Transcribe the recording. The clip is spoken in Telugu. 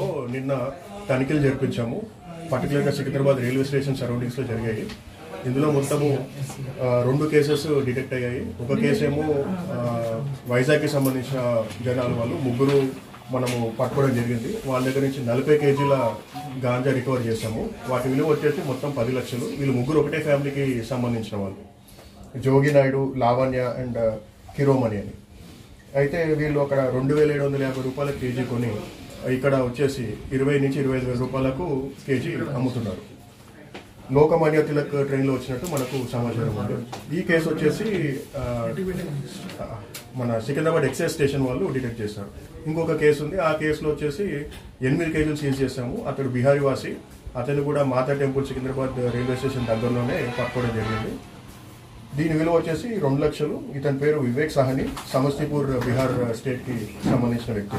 కేసుల్లో నిన్న తనిఖీలు జరిపించాము. పర్టికులర్గా సికింద్రాబాద్ రైల్వే స్టేషన్ సరౌండింగ్స్లో జరిగాయి. ఇందులో మొత్తము 2 కేసెస్ డిటెక్ట్ అయ్యాయి. ఒక కేసు ఏమో వైజాగ్కి సంబంధించిన జనాలు వాళ్ళు 3 మనము పట్టుకోవడం జరిగింది. వాళ్ళ దగ్గర నుంచి 40 కేజీల గాంజా రికవర్ చేశాము. వాటి విలువ వచ్చేసి మొత్తం 10 లక్షలు. వీళ్ళు 3 ఒకటే ఫ్యామిలీకి సంబంధించిన వాళ్ళు, జోగి నాయుడు, లావణ్య అండ్ కిరోమణి అని. అయితే వీళ్ళు అక్కడ 2750 రూపాయల కేజీ కొని ఇక్కడ వచ్చేసి 20 నుంచి 25 వేల రూపాయలకు కేజీ అమ్ముతున్నారు. లోకమాన్య తిలక్ ట్రైన్లో వచ్చినట్టు మనకు సమాచారం ఉంది. ఈ కేసు వచ్చేసి మన సికింద్రాబాద్ ఎక్సైజ్ స్టేషన్ వాళ్ళు డిటెక్ట్ చేశారు. ఇంకొక కేసు ఉంది. ఆ కేసులో వచ్చేసి 8 కేజీలు సీజ్ చేశాము. అతడు బిహారీ వాసి. అతను కూడా మాతా టెంపుల్ సికింద్రాబాద్ రైల్వే స్టేషన్ దగ్గరలోనే పట్టుకోవడం జరిగింది. దీని విలువ వచ్చేసి 2 లక్షలు. ఇతని పేరు వివేక్ సాహని, సమస్తీపూర్ బీహార్ స్టేట్కి సంబంధించిన వ్యక్తి.